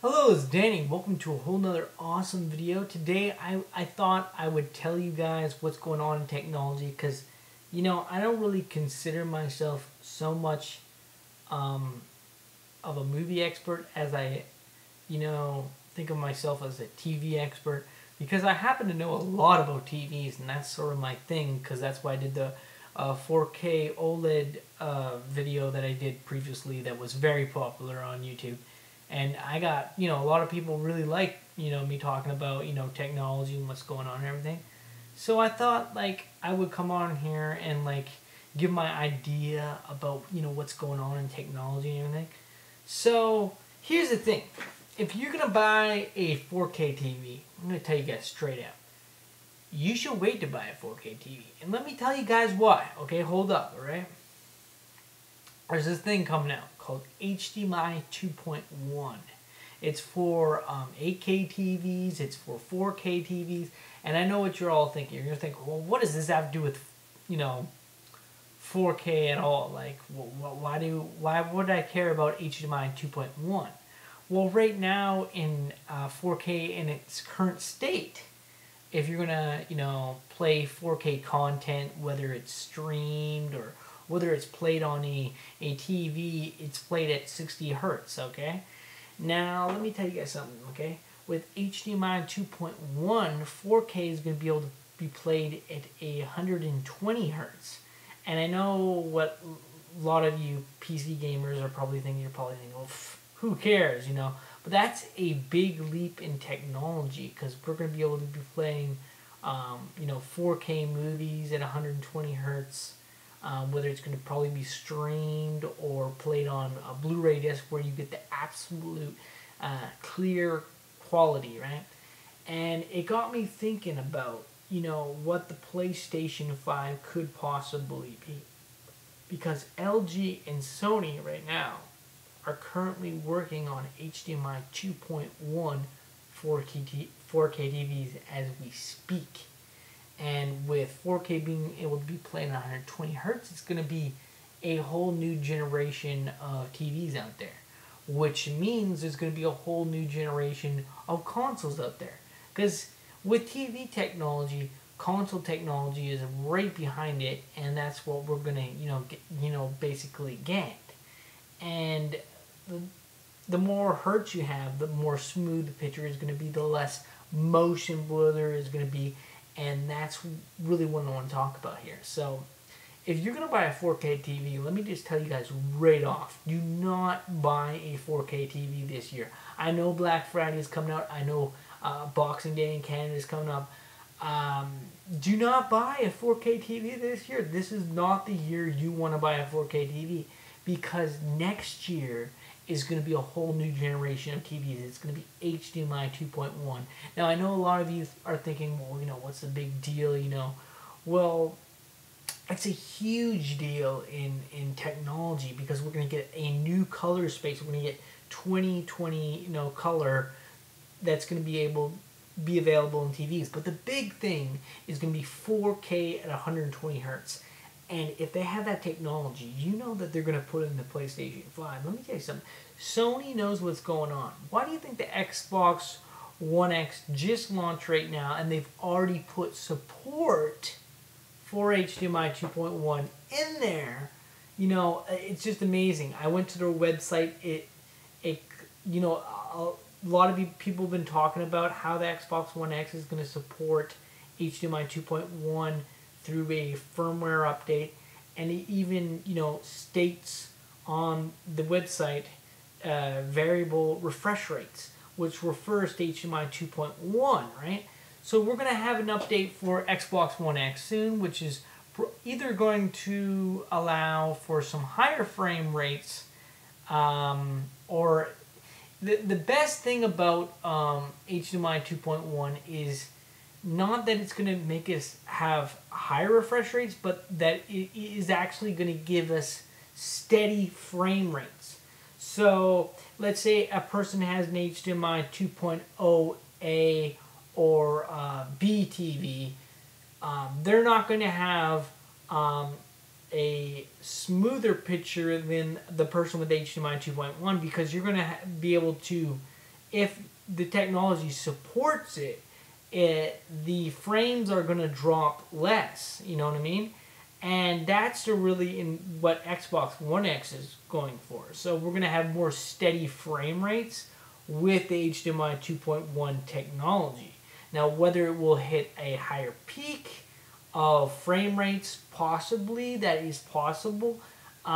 Hello, it's Danny. Welcome to a whole nother awesome video. Today I thought I would tell you guys what's going on in technology because, I don't really consider myself so much of a movie expert as I, think of myself as a TV expert because I happen to know a lot about TVs and that's sort of my thing because that's why I did the 4K OLED video that I did previously that was very popular on YouTube. And I got, a lot of people really like, me talking about, technology and what's going on and everything. So I thought, I would come on here and, give my idea about, what's going on in technology and everything. So here's the thing. If you're going to buy a 4K TV, I'm going to tell you guys straight out. You should wait to buy a 4K TV. And let me tell you guys why. Okay, hold up, all right? There's this thing coming out called HDMI 2.1. It's for 8K TVs, it's for 4K TVs, and I know what you're all thinking. You're going to think, well, what does this have to do with, 4K at all? Why would I care about HDMI 2.1? Well, right now in 4K in its current state, if you're going to, play 4K content, whether it's streamed or whether it's played on a TV, it's played at 60 hertz, okay? Now, let me tell you guys something, okay? With HDMI 2.1, 4K is going to be able to be played at 120 hertz. And I know what a lot of you PC gamers are probably thinking. You're probably thinking, well, who cares, But that's a big leap in technology because we're going to be able to be playing, 4K movies at 120 hertz. Whether it's going to probably be streamed or played on a Blu-ray disc where you get the absolute clear quality, right? And it got me thinking about, what the PlayStation 5 could possibly be. Because LG and Sony right now are currently working on HDMI 2.1 4K TVs as we speak. And with 4K being able to be played at 120 hertz, it's going to be a whole new generation of TVs out there. Which means there's going to be a whole new generation of consoles out there. Because with TV technology, console technology is right behind it, and that's what we're going to, basically get. And the more hertz you have, the more smooth the picture is going to be, the less motion blur there is going to be. And that's really what I want to talk about here. So, if you're going to buy a 4K TV, let me just tell you guys right off, do not buy a 4K TV this year. I know Black Friday is coming out. I know Boxing Day in Canada is coming up. Do not buy a 4K TV this year. This is not the year you want to buy a 4K TV because next year is going to be a whole new generation of TVs. It's going to be HDMI 2.1. Now, I know a lot of you are thinking, well, what's the big deal, Well, it's a huge deal in technology because we're going to get a new color space. We're going to get 2020, color that's going to be available in TVs. But the big thing is going to be 4K at 120 hertz. And if they have that technology, you know that they're going to put it in the PlayStation 5. Let me tell you something. Sony knows what's going on. Why do you think the Xbox One X just launched right now and they've already put support for HDMI 2.1 in there? It's just amazing. I went to their website. A lot of people have been talking about how the Xbox One X is going to support HDMI 2.1 through a firmware update, and it even states on the website variable refresh rates, which refers to HDMI 2.1, right? So we're going to have an update for Xbox One X soon, which is either going to allow for some higher frame rates, or the best thing about HDMI 2.1 is not that it's going to make us have higher refresh rates, but that it is actually going to give us steady frame rates. So let's say a person has an HDMI 2.0A or B TV. They're not going to have a smoother picture than the person with HDMI 2.1 because you're going to be able to if the technology supports it, the frames are going to drop less. You know what I mean? And that's really in what Xbox One X is going for. So we're going to have more steady frame rates with the HDMI 2.1 technology. Now, whether it will hit a higher peak of frame rates, possibly, that is possible. The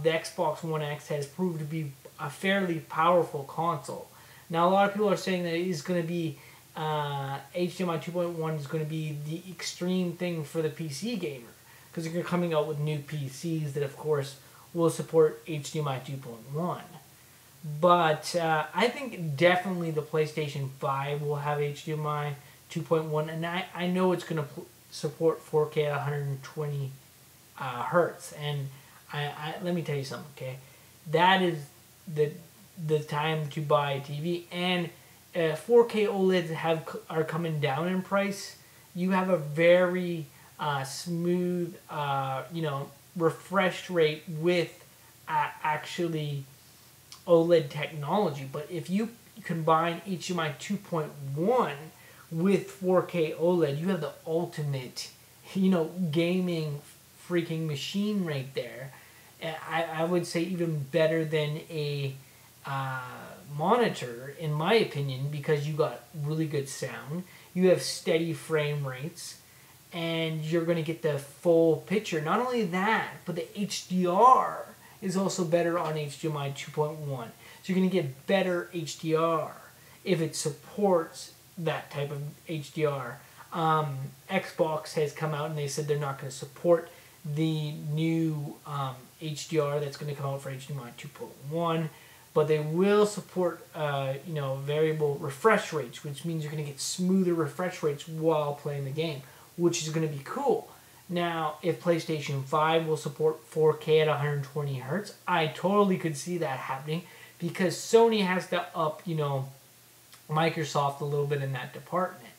Xbox One X has proved to be a fairly powerful console. Now, a lot of people are saying that it is going to be HDMI 2.1 is going to be the extreme thing for the PC gamer, because they're coming out with new PCs that, of course, will support HDMI 2.1. But I think definitely the PlayStation 5 will have HDMI 2.1, and I know it's going to support 4K at 120 hertz. And let me tell you something, okay? That is the time to buy a TV. And 4K OLEDs are coming down in price. You have a very smooth, refresh rate with actually OLED technology. But if you combine HDMI 2.1 with 4K OLED, you have the ultimate, gaming freaking machine right there. I would say even better than a monitor, in my opinion, because you got really good sound, you have steady frame rates, and you're going to get the full picture. Not only that, but the HDR is also better on HDMI 2.1. So you're going to get better HDR if it supports that type of HDR. Xbox has come out and they said they're not going to support the new HDR that's going to come out for HDMI 2.1, but they will support variable refresh rates, which means you're going to get smoother refresh rates while playing the game, which is going to be cool. Now, if PlayStation 5 will support 4K at 120 hertz, I totally could see that happening, because Sony has to up, Microsoft a little bit in that department.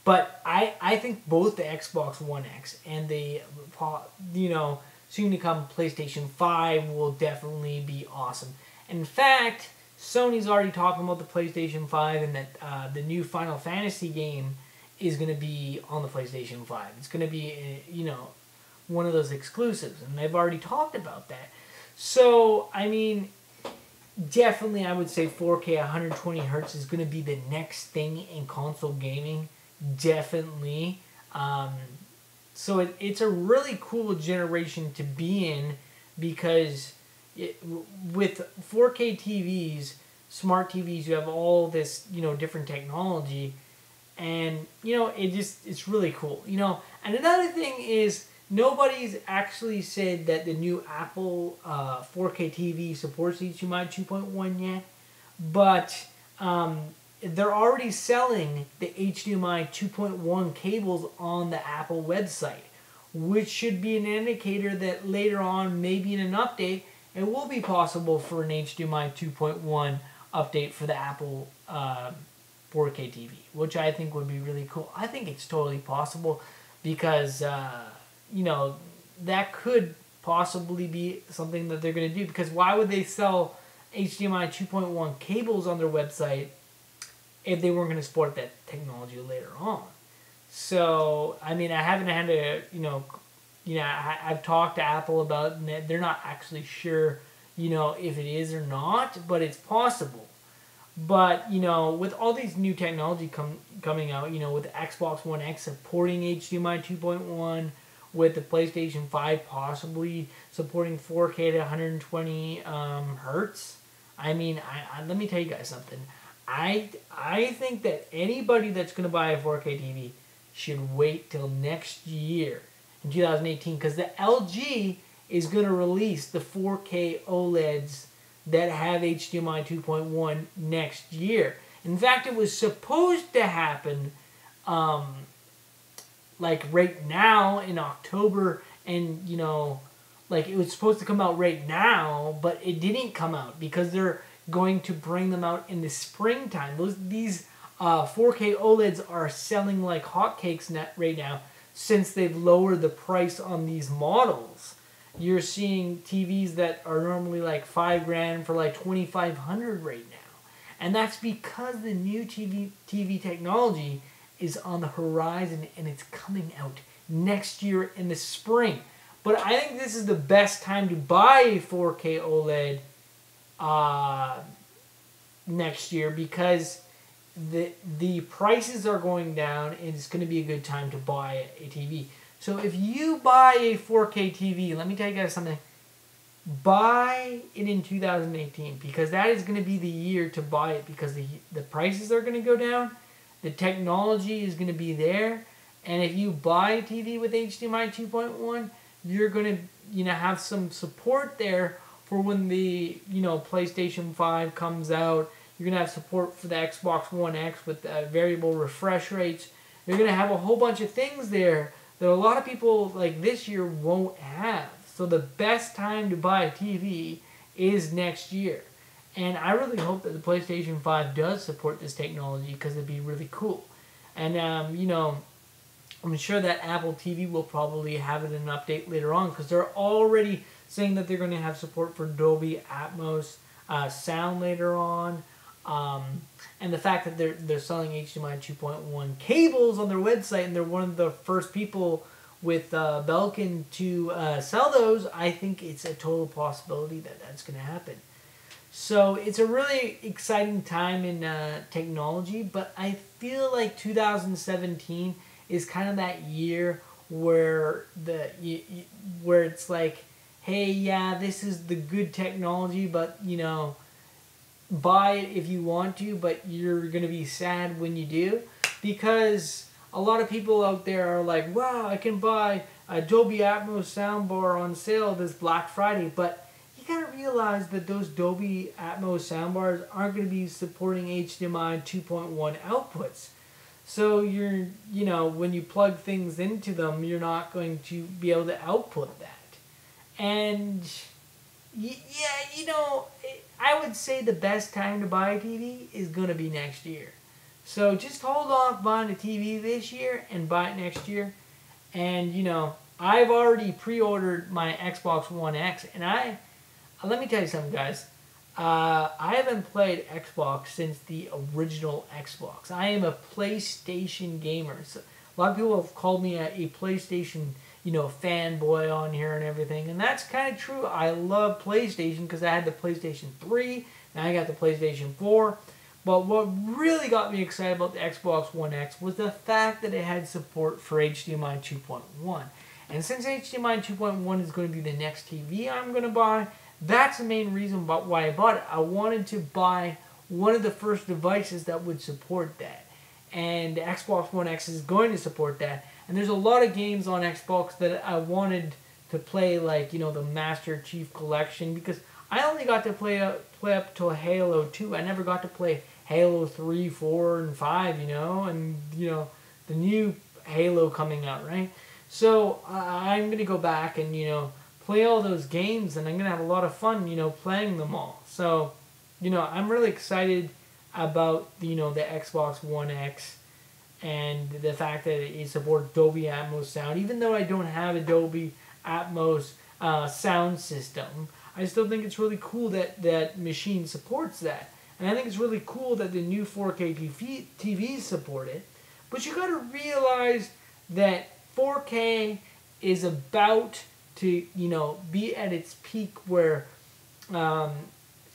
But I think both the Xbox One X and the, soon to come PlayStation 5 will definitely be awesome. In fact, Sony's already talking about the PlayStation 5 and that the new Final Fantasy game is going to be on the PlayStation 5. It's going to be, one of those exclusives, and they've already talked about that. So, I mean, definitely I would say 4K 120 hertz is going to be the next thing in console gaming. Definitely. So it's a really cool generation to be in, because with 4K TVs, smart TVs, you have all this, different technology, and, it's really cool, And another thing is, nobody's actually said that the new Apple 4K TV supports HDMI 2.1 yet, but they're already selling the HDMI 2.1 cables on the Apple website, which should be an indicator that later on, maybe in an update, it will be possible for an HDMI 2.1 update for the Apple 4K TV, which I think would be really cool. I think it's totally possible, because, that could possibly be something that they're going to do, because why would they sell HDMI 2.1 cables on their website if they weren't going to support that technology later on? So, I mean, I haven't had to, I've talked to Apple about it, and they're not actually sure, if it is or not, but it's possible. But, with all these new technology coming out, with the Xbox One X supporting HDMI 2.1, with the PlayStation 5 possibly supporting 4K to 120 hertz, I mean, let me tell you guys something. I think that anybody that's going to buy a 4K TV should wait till next year, in 2018, because the LG is going to release the 4K OLEDs that have HDMI 2.1 next year. In fact, it was supposed to happen like right now in October, and like it was supposed to come out right now, but it didn't come out because they're going to bring them out in the springtime. These 4K OLEDs are selling like hotcakes right now, since they've lowered the price on these models. You're seeing TVs that are normally like $5,000 for like $2,500 right now. And that's because the new TV technology is on the horizon and it's coming out next year in the spring. But I think this is the best time to buy a 4K OLED next year, because the prices are going down and it's going to be a good time to buy a TV. So if you buy a 4K TV, let me tell you guys something. Buy it in 2018, because that is going to be the year to buy it, because the prices are going to go down. The technology is going to be there. And if you buy a TV with HDMI 2.1, you're going to have some support there for when the PlayStation 5 comes out. You're going to have support for the Xbox One X with variable refresh rates. You're going to have a whole bunch of things there that a lot of people like this year won't have. So the best time to buy a TV is next year. And I really hope that the PlayStation 5 does support this technology, because it'd be really cool. And, I'm sure that Apple TV will probably have it in an update later on, because they're already saying that they're going to have support for Dolby Atmos sound later on. And the fact that they're selling HDMI 2.1 cables on their website, and they're one of the first people with Belkin to sell those, I think it's a total possibility that that's going to happen. So it's a really exciting time in technology, but I feel like 2017 is kind of that year where where it's like, hey, yeah, this is the good technology, but buy it if you want to, but you're going to be sad when you do, because a lot of people out there are like, wow, I can buy a Dolby Atmos soundbar on sale this Black Friday, but you got to realize that those Dolby Atmos soundbars aren't going to be supporting HDMI 2.1 outputs. So when you plug things into them, you're not going to be able to output that. And I would say the best time to buy a TV is going to be next year. So just hold off buying a TV this year and buy it next year. And, I've already pre-ordered my Xbox One X. And let me tell you something, guys. I haven't played Xbox since the original Xbox. I am a PlayStation gamer. So a lot of people have called me a PlayStation, fanboy on here and everything. And that's kind of true. I love PlayStation because I had the PlayStation 3. Now I got the PlayStation 4. But what really got me excited about the Xbox One X was the fact that it had support for HDMI 2.1. And since HDMI 2.1 is going to be the next TV I'm going to buy, that's the main reason why I bought it. I wanted to buy one of the first devices that would support that. And the Xbox One X is going to support that. And there's a lot of games on Xbox that I wanted to play, like, the Master Chief Collection, because I only got to play up till Halo 2. I never got to play Halo 3, 4, and 5, and, the new Halo coming out, right? So I'm going to go back and, play all those games, and I'm going to have a lot of fun, playing them all. So, I'm really excited about, the Xbox One X and the fact that it supports Dolby Atmos sound. Even though I don't have a Dolby Atmos sound system, I still think it's really cool that that machine supports that. And I think it's really cool that the new 4K TVs support it. But you got to realize that 4K is about to, be at its peak where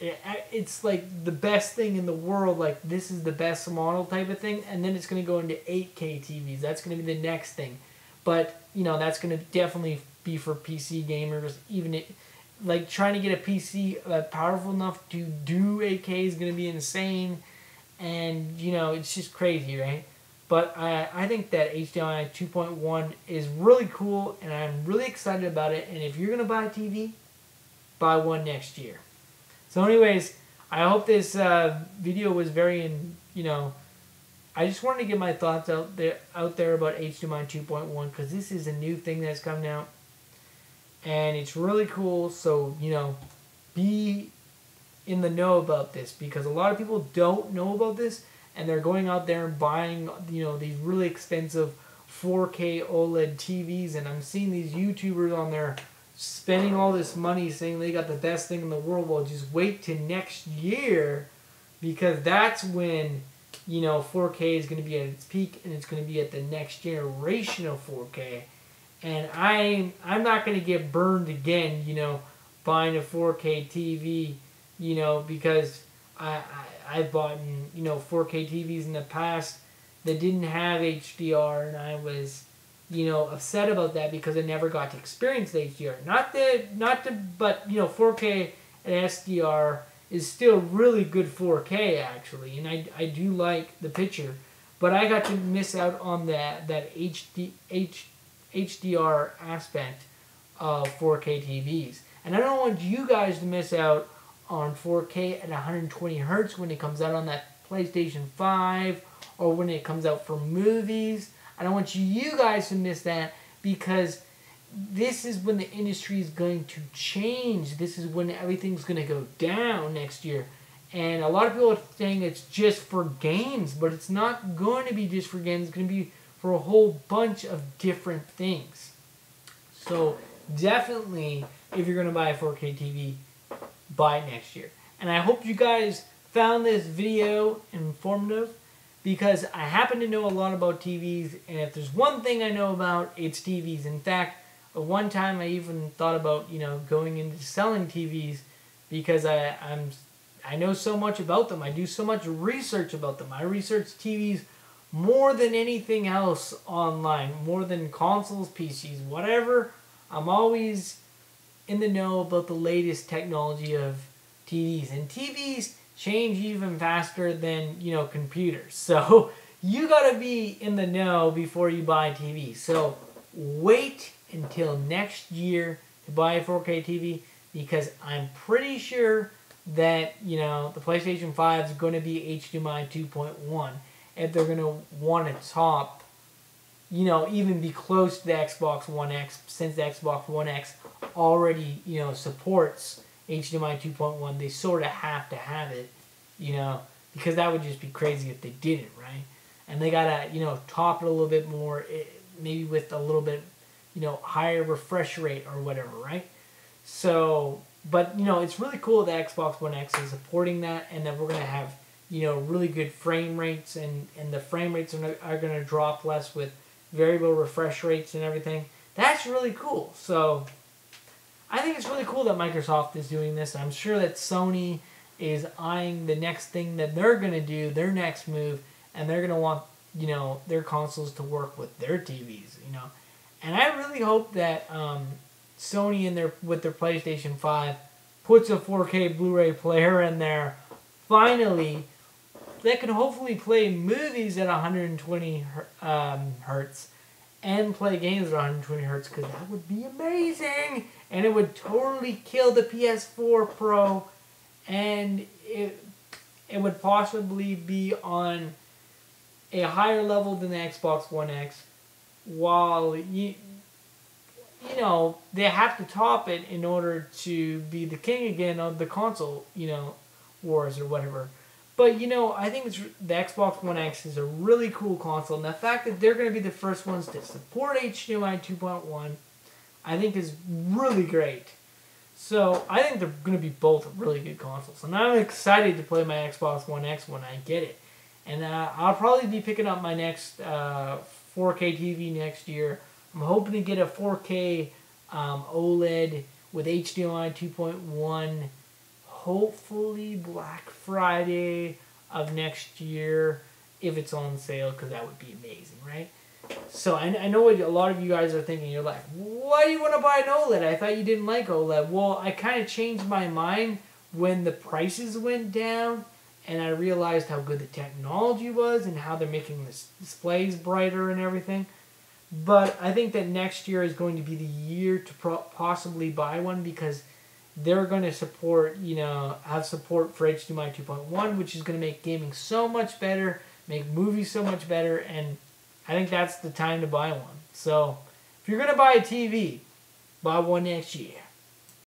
it's like the best thing in the world, like this is the best model type of thing, and then it's going to go into 8K TVs. That's going to be the next thing. But, that's going to definitely be for PC gamers. Even like trying to get a PC powerful enough to do 8K is going to be insane, and, it's just crazy, right? But I think that HDMI 2.1 is really cool, and I'm really excited about it. And if you're going to buy a TV, buy one next year. So anyways, I hope this video was very, I just wanted to get my thoughts out there about HDMI 2.1, because this is a new thing that's coming out. And it's really cool, so, be in the know about this, because a lot of people don't know about this. And they're going out there and buying, these really expensive 4K OLED TVs. And I'm seeing these YouTubers on there spending all this money saying they got the best thing in the world. Well, just wait till next year because that's when, 4K is going to be at its peak, and it's going to be at the next generation of 4K. And I'm not going to get burned again, buying a 4K TV, because I've bought 4K TVs in the past that didn't have HDR, and I was upset about that because I never got to experience the HDR. But 4K and SDR is still really good 4K actually, and I do like the picture, but I got to miss out on that HDR aspect of 4K TVs, and I don't want you guys to miss out on 4K at 120 hertz when it comes out on that PlayStation 5 or when it comes out for movies. I don't want you guys to miss that, because this is when the industry is going to change. This is when everything's going to go down next year. And a lot of people are saying it's just for games, but it's not going to be just for games. It's going to be for a whole bunch of different things. So definitely, if you're going to buy a 4K TV, buy it next year. And I hope you guys found this video informative, because I happen to know a lot about TVs, and if there's one thing I know about, it's TVs. In fact, at one time I even thought about, going into selling TVs, because I know so much about them. I do so much research about them. I research TVs more than anything else online, more than consoles, PCs, whatever. I'm always in the know about the latest technology of TVs. And TVs change even faster than, computers. So you got to be in the know before you buy a TV. So wait until next year to buy a 4K TV, because I'm pretty sure that, the PlayStation 5 is going to be HDMI 2.1 if they're going to want to top, even be close to the Xbox One X, since the Xbox One X already, supports HDMI 2.1. They sort of have to have it, because that would just be crazy if they didn't, right? And they gotta, top it a little bit more, maybe with a little bit, higher refresh rate or whatever, right? So, but, it's really cool that Xbox One X is supporting that, and that we're gonna have, really good frame rates, and the frame rates are gonna drop less with variable refresh rates and everything. That's really cool. So I think it's really cool that Microsoft is doing this. I'm sure that Sony is eyeing the next thing that they're going to do, their next move, and they're going to want, their consoles to work with their TVs, And I really hope that Sony with their PlayStation 5 puts a 4K Blu-ray player in there, finally, that can hopefully play movies at 120 hertz and play games at 120 hertz, because that would be amazing, and it would totally kill the PS4 Pro, and it would possibly be on a higher level than the Xbox One X, while they have to top it in order to be the king again of the console, wars or whatever. But, I think the Xbox One X is a really cool console, and the fact that they're going to be the first ones to support HDMI 2.1, I think is really great. So, I think they're going to be both really good consoles, and I'm excited to play my Xbox One X when I get it. And I'll probably be picking up my next 4K TV next year. I'm hoping to get a 4K OLED with HDMI 2.1, hopefully Black Friday of next year, if it's on sale, because that would be amazing, right? So I know what a lot of you guys are thinking. You're like, why do you want to buy an OLED? I thought you didn't like OLED. Well, I kind of changed my mind when the prices went down, and I realized how good the technology was and how they're making the displays brighter and everything. But I think that next year is going to be the year to possibly buy one, because they're going to support, have support for HDMI 2.1, which is going to make gaming so much better, make movies so much better, and I think that's the time to buy one. So, if you're going to buy a TV, buy one next year.